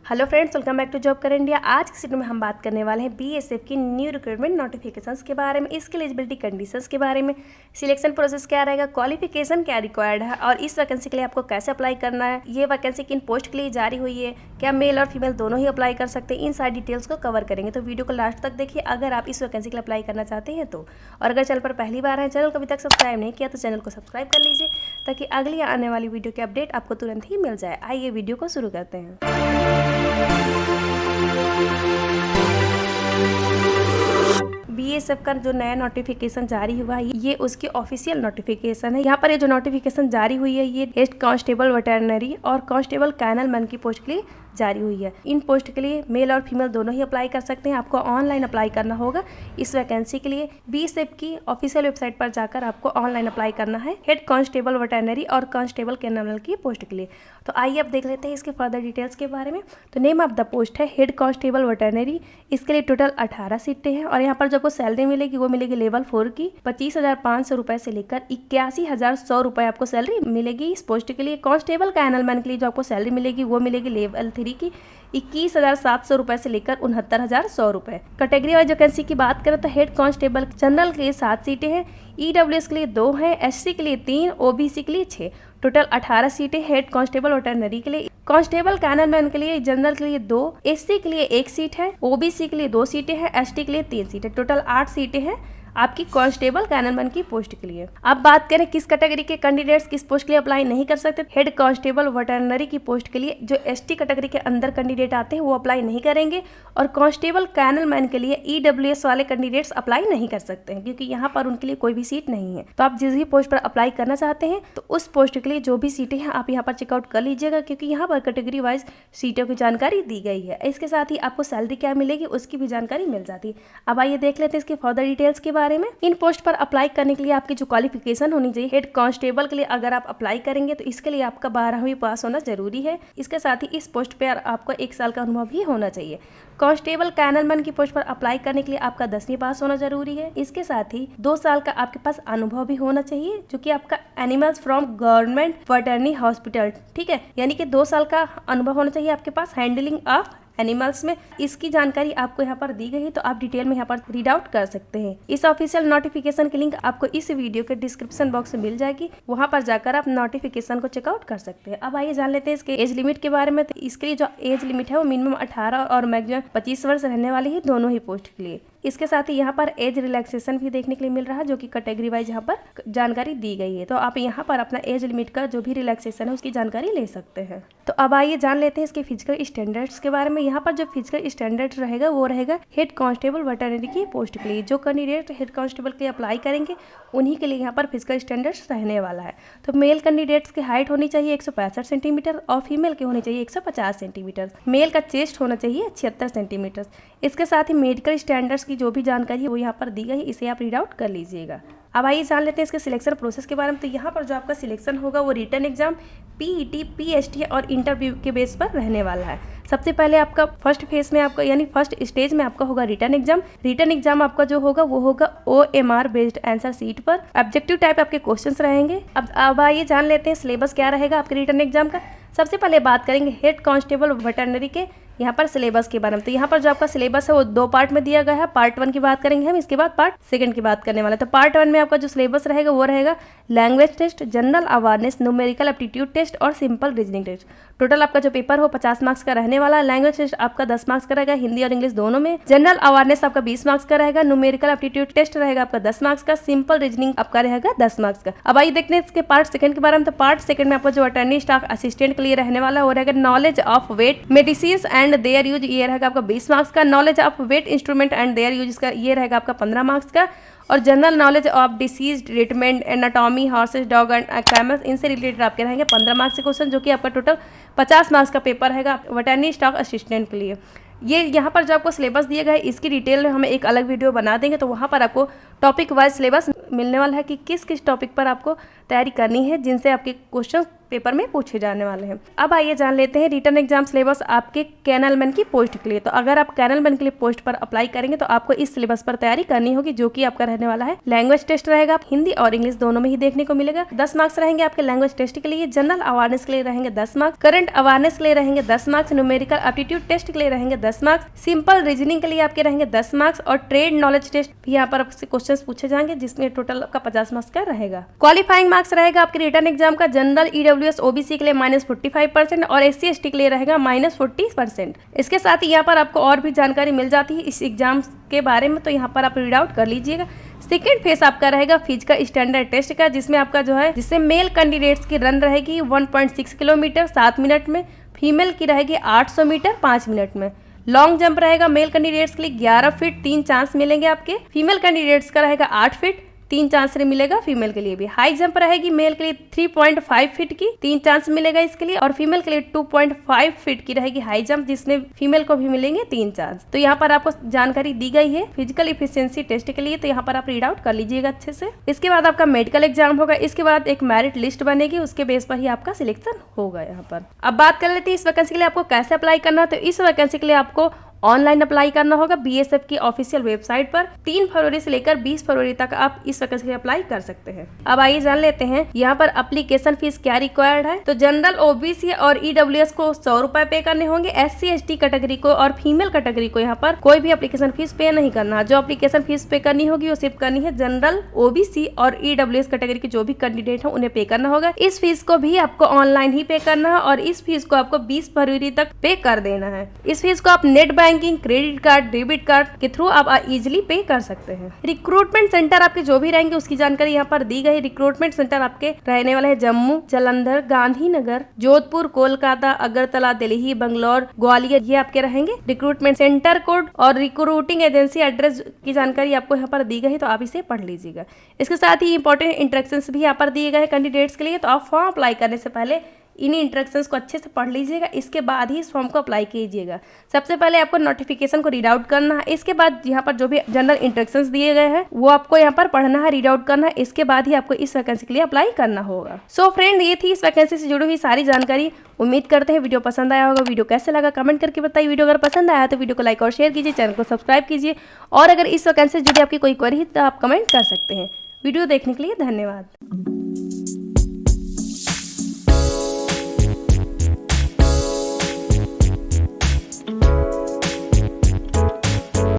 Hello friends, welcome back to job कर India. आज की वीडियो में हम बात करने वाले हैं बीएसएफ की न्यू रिक्रूटमेंट नोटिफिकेशंस के बारे में, इसके एलिजिबिलिटी कंडीशंस के बारे में, सिलेक्शन प्रोसेस क्या रहेगा, क्वालिफिकेशन क्या रिक्वायर्ड है और इस वैकेंसी के लिए आपको कैसे अप्लाई करना है, ये वैकेंसी किन पोस्ट के लिए जारी हुई है, क्या मेल और फीमेल दोनों ही अप्लाई कर सकते हैं, इन सारी डिटेल्स को कवर करेंगे। तो वीडियो को लास्ट तक देखिए अगर आप इस वैकेंसी के लिए अप्लाई करना चाहते हैं तो। और अगर चैनल पर पहली बार है, चैनल को अभी तक सब्सक्राइब नहीं किया तो चैनल को सब्सक्राइब कर लीजिए ताकि अगली आने वाली वीडियो की अपडेट आपको तुरंत ही मिल जाए। आइए वीडियो को शुरू करते हैं। बीएसएफ का जो नया नोटिफिकेशन जारी हुआ है ये उसकी ऑफिशियल नोटिफिकेशन है। यहाँ पर ये जो नोटिफिकेशन जारी हुई है ये हेड कांस्टेबल वेटरनरी और कांस्टेबल कैनल मैन की पोस्ट के लिए जारी हुई है। इन पोस्ट के लिए मेल और फीमेल दोनों ही अप्लाई कर सकते हैं। आपको ऑनलाइन अप्लाई करना होगा इस वैकेंसी के लिए। बीएसएफ की ऑफिशियल वेबसाइट पर जाकर आपको ऑनलाइन अप्लाई करना है हेड कांस्टेबल वेटरनरी और कांस्टेबल कैनल की पोस्ट के लिए। तो आइए अब देख लेते हैं इसके फर्दर डिटेल्स के बारे में। तो नेम ऑफ द पोस्ट है हेड कांस्टेबल वेटरनरी। इसके लिए टोटल 18 सीटें हैं और यहाँ पर जो आपको सैलरी मिलेगी वो मिलेगी लेवल 4 की 25,500 रुपए से लेकर 81,100 रुपए आपको सैलरी मिलेगी इस पोस्ट के लिए। कांस्टेबल कैनल मैन के लिए जो आपको सैलरी मिलेगी वो मिलेगी लेवल 3 की 21,700 रुपए से लेकर 69,100 रुपए। कैटेगरी वाइज वैकेंसी की बात करें तो हेड कांस्टेबल जनरल के लिए 7 सीटें हैं, ईडब्ल्यूएस के लिए 2 हैं, एससी के लिए 3, ओबीसी के लिए 6। टोटल 18 सीटें हेड कांस्टेबल वेटरनरी के लिए। कांस्टेबल कैनल मैन के लिए जनरल के लिए 2, एससी के लिए 1 सीट है, ओबीसी के लिए 2 सीटें हैं, एसटी के लिए 3 सीटें। टोटल 8 सीटें हैं आपकी कांस्टेबल कैनलमैन की पोस्ट के लिए। अब बात करें किस कैटेगरी के कैंडिडेट्स किस पोस्ट के लिए अप्लाई नहीं कर सकते। हेड कांस्टेबल वेटरनरी की पोस्ट के लिए जो एसटी कैटेगरी के अंदर कैंडिडेट आते हैं वो अप्लाई नहीं करेंगे और कांस्टेबल कैनलमैन के लिए ईडब्ल्यूएस वाले कैंडिडेट्स अप्लाई नहीं कर सकते हैं क्योंकि यहाँ पर उनके लिए कोई भी सीट नहीं है। तो आप जिस भी पोस्ट पर अप्लाई करना चाहते हैं तो उस पोस्ट के लिए जो भी सीटें हैं आप यहाँ पर चेकआउट कर लीजिएगा क्योंकि यहाँ पर कैटेगरी वाइज सीटों की जानकारी दी गई है। इसके साथ ही आपको सैलरी क्या मिलेगी उसकी भी जानकारी मिल जाती है। अब आइए देख लेते हैं इसके फर्दर डिटेल्स के बारे में। इन पोस्ट पर अप्लाई करने के लिए आपकी जो क्वालिफिकेशन होनी चाहिए, हेड कांस्टेबल के लिए अगर आप अप्लाई करेंगे तो इसके लिए आपका 12वीं पास होना जरूरी है। इसके साथ ही इस पोस्ट पर आपको 1 साल का अनुभव भी होना चाहिए। कांस्टेबल कैनलमैन की पोस्ट पर अप्लाई करने के लिए आपका 10वीं पास होना जरूरी है। इसके साथ ही 2 साल का आपके पास अनुभव भी होना चाहिए जो कि आपका animals from government veterinary hospital, ठीक है, यानी कि 2 साल का अनुभव होना चाहिए आपके पास हैंडलिंग ऑफ एनिमल्स में। इसकी जानकारी आपको यहाँ पर दी गई है तो आप डिटेल में यहाँ पर रीड आउट कर सकते हैं। इस ऑफिशियल नोटिफिकेशन की लिंक आपको इस वीडियो के डिस्क्रिप्शन बॉक्स में मिल जाएगी, वहाँ पर जाकर आप नोटिफिकेशन को चेकआउट कर सकते हैं। अब आइए जान लेते हैं इसके एज लिमिट के बारे में। तो इसके लिए जो एज लिमिट है वो मिनिमम 18 और मैक्सिमम 25 वर्ष रहने वाली है दोनों ही पोस्ट के लिए। इसके साथ ही यहाँ पर एज रिलैक्सेशन भी देखने के लिए मिल रहा है जो कि कैटेगरी वाइज यहाँ पर जानकारी दी गई है। तो आप यहाँ पर अपना एज लिमिट का जो भी रिलैक्सेशन है उसकी जानकारी ले सकते हैं। तो अब आइए जान लेते हैं इसके फिजिकल स्टैंडर्ड्स के बारे में। यहाँ पर जो फिजिकल स्टैंडर्ड रहेगा वो रहेगा हेड कांस्टेबल वेटरनरी की पोस्ट के लिए। जो कैंडिडेट हेड कांस्टेबल के लिए अप्लाई करेंगे उन्हीं के लिए यहाँ पर फिजिकल स्टैंडर्ड्स रहने वाला है। तो मेल कैंडिडेट्स की हाइट होनी चाहिए 165 सेंटीमीटर और फीमेल की होनी चाहिए 150 सेंटीमीटर। मेल का चेस्ट होना चाहिए 76 सेंटीमीटर। इसके साथ ही मेडिकल स्टैंडर्ड्स की जो भी जानकारी है वो यहाँ पर दी गई है, इसे आप रीड आउट कर लीजिएगा। अब आइए जान लेते हैं इसके सिलेक्शन प्रोसेस के बारे में। तो यहाँ पर जो आपका सिलेक्शन होगा वो रिटन एग्जाम, पीईटी, पीएसटी और इंटरव्यू के बेस पर रहने वाला है। सबसे पहले आपका फर्स्ट फेज में आपका यानी फर्स्ट स्टेज में आपका होगा रिटन एग्जाम। रिटन एग्जाम आपका जो होगा वो होगा OMR बेस्ड आंसर सीट पर। ऑब्जेक्टिव टाइप आपके क्वेश्चंस रहेंगे। अब आइए जान लेते हैं सिलेबस क्या रहेगा आपके रिटन एग्जाम का। सबसे पहले बात करेंगे हेड कांस्टेबल वेटरनरी के यहाँ पर सिलेबस के बारे में। तो यहाँ पर जो आपका सिलेबस है वो 2 पार्ट में दिया गया है। पार्ट 1 की बात करेंगे हम, इसके बाद पार्ट 2 की बात करने वाले। तो पार्ट 1 में आपका जो सिलेबस रहेगा वो रहेगा language test, general awareness, numerical aptitude test और सिंपल रीजनिंग टेस्ट। टोटल आपका जो पेपर हो 50 मार्क्स का रहने वाला है। लैंग्वेज टेस्ट आपका 10 मार्क्स का रहेगा, हिंदी और इंग्लिश दोनों में। जनरल अवेयरनेस आपका 20 मार्क्स का रहेगा। न्यूमेरिकल एप्टीट्यूड टेस्ट रहेगा आपका 10 मार्क्स का। सिंपल रीजनिंग आपका रहेगा 10 मार्क्स का। अब आइए देखते हैं इसके पार्ट 2 के बारे में। तो पार्ट 2 में आपका जो अटॉर्नी स्टाफ असिस्टेंट के लिए रहने वाला वो रहेगा knowledge of vet medicine and their use, ये रहेगा आपका 20 मार्क्स का। Knowledge of vet instrument and their use का ये रहेगा आपका 15 मार्क्स का। और general knowledge of disease treatment, anatomy, horses, dog and camels, इनसे रिलेटेड आपके रहेंगे 15 मार्क्स के क्वेश्चन, जो कि आपका टोटल 50 मार्क्स का पेपर रहेगा वेटरनरी स्टाफ असिस्टेंट के लिए। ये यहाँ पर जो आपको सिलेबस दिया गया है इसकी डिटेल में हम एक अलग वीडियो बना देंगे, तो वहाँ पर आपको टॉपिक वाइज सिलेबस मिलने वाला है कि किस किस टॉपिक पर आपको तैयारी करनी है जिनसे आपके क्वेश्चन पेपर में पूछे जाने वाले हैं। अब आइए जान लेते हैं रिटन एग्जाम सिलेबस आपके कैनलमैन की पोस्ट के लिए। तो अगर आप कैनलमैन के लिए पोस्ट पर अप्लाई करेंगे तो आपको इस सिलेबस पर तैयारी करनी होगी, जो कि आपका रहने वाला है लैंग्वेज टेस्ट रहेगा, हिंदी और इंग्लिश दोनों में ही देखने को मिलेगा। 10 मार्क्स रहेंगे आपके लैंग्वेज टेस्ट के लिए, जनरल अवेयरनेस के लिए रहेंगे 10 मार्क्स, करंट अवेयरनेस के लिए रहेंगे 10 मार्क्स, न्यूमेरिकल एप्टीट्यूड टेस्ट के लिए रहेंगे 10 मार्क्स, सिंपल रीजनिंग के लिए आपके रहेंगे 10 मार्क्स और ट्रेड नॉलेज टेस्ट भी यहाँ पर आपसे क्वेश्चन पूछे जाएंगे, जिसमें टोटल आपका 50 मार्क्स का रहेगा। क्वालिफाइंग मार्क्स रहेगा आपके रिटन एग्जाम का जनरल, ईडब्ल्यूएस, ओबीसी के लिए -45% और SC/ST के लिए रहेगा -40%। इसके साथ ही यहाँ पर आपको और भी जानकारी मिल जाती है इस एग्जाम के बारे में, तो यहाँ पर आप रीड आउट कर लीजिएगा। सेकेंड फेज आपका रहेगा फिजिकल स्टैंडर्ड टेस्ट का, जिसमें आपका जो है जिससे मेल कैंडिडेट्स की रन रहेगी 1.6 किलोमीटर 7 मिनट में, फीमेल की रहेगी 800 मीटर 5 मिनट में। लॉन्ग जंप रहेगा मेल कैंडिडेट्स के लिए 11 फीट 3 चांस मिलेंगे आपके, फीमेल कैंडिडेट्स का रहेगा 8 फीट 3 चांस मिलेगा फीमेल के लिए भी। हाई जंप रहेगी मेल के लिए 3.5 फीट की 3 चांस मिलेगा इसके लिए, और फीमेल के लिए 2.5 फीट की रहेगी हाई जंप, जिसमें फीमेल को भी मिलेंगे 3 चांस। तो यहाँ पर आपको जानकारी दी गई है फिजिकल इफिशियंसी टेस्ट के लिए, तो यहाँ पर आप रीड आउट कर लीजिएगा अच्छे से। इसके बाद आपका मेडिकल एग्जाम होगा, इसके बाद एक मेरिट लिस्ट बनेगी, उसके बेस पर ही आपका सिलेक्शन होगा। यहाँ पर अब बात कर लेते हैं इस वैकेंसी के लिए आपको कैसे अप्लाई करना है। तो इस वैकेंसी के लिए आपको ऑनलाइन अप्लाई करना होगा बीएसएफ की ऑफिशियल वेबसाइट पर। 3 फरवरी से लेकर 20 फरवरी तक आप इस वैकेंसी के लिए अप्लाई कर सकते हैं। अब आइए जान लेते हैं यहाँ पर एप्लीकेशन फीस क्या रिक्वायर्ड है। तो जनरल, ओबीसी और ईडब्ल्यूएस को 100 रुपए पे करने होंगे, SC/ST कैटेगरी को और फीमेल कैटेगरी को यहाँ पर कोई भी एप्लीकेशन फीस पे नहीं करना। जो एप्लीकेशन फीस पे करनी होगी वो सिर्फ करनी है जनरल, ओबीसी और ईडब्ल्यूएस कैटेगरी के जो भी कैंडिडेट है उन्हें पे करना होगा। इस फीस को भी आपको ऑनलाइन ही पे करना है और इस फीस को आपको 20 फरवरी तक पे कर देना है। इस फीस को आप net banking, credit card, debit card के थ्रू आप इजीली पे कर सकते हैं। रिक्रूटमेंट सेंटर आपके जो भी रहेंगे उसकी जानकारी यहाँ पर दी गई। रिक्रूटमेंट सेंटर आपके रहने वाले हैं जम्मू, जालंधर, गांधीनगर, जोधपुर, कोलकाता, अगरतला, दिल्ली, बंगलौर, ग्वालियर, ये आपके रहेंगे रिक्रूटमेंट सेंटर कोड। और रिक्रूटिंग एजेंसी एड्रेस की जानकारी आपको यहाँ पर दी गई, तो आप इसे पढ़ लीजिएगा। इसके साथ ही इंपॉर्टेंट इंस्ट्रक्शंस भी यहाँ पर दिए गए कैंडिडेट्स के लिए, तो आप फॉर्म अप्लाई करने से पहले इन्हीं इंस्ट्रक्शंस को अच्छे से पढ़ लीजिएगा, इसके बाद ही इस फॉर्म को अप्लाई कीजिएगा। सबसे पहले आपको नोटिफिकेशन को रीड आउट करना है, इसके बाद यहाँ पर जो भी जनरल इंस्ट्रक्शंस दिए गए हैं वो आपको यहाँ पर पढ़ना है, रीड आउट करना है, इसके बाद ही आपको इस वैकेंसी के लिए अप्लाई करना होगा। सो फ्रेंड, ये थी इस वैकेंसी से जुड़ी हुई सारी जानकारी। उम्मीद करते हैं वीडियो पसंद आया होगा। वीडियो कैसे लगा कमेंट करके बताइए। वीडियो अगर पसंद आया तो वीडियो को लाइक और शेयर कीजिए, चैनल को सब्सक्राइब कीजिए, और अगर इस वैकेंसी से जुड़ी आपकी कोई क्वेरी है तो आप कमेंट कर सकते हैं। वीडियो देखने के लिए धन्यवाद।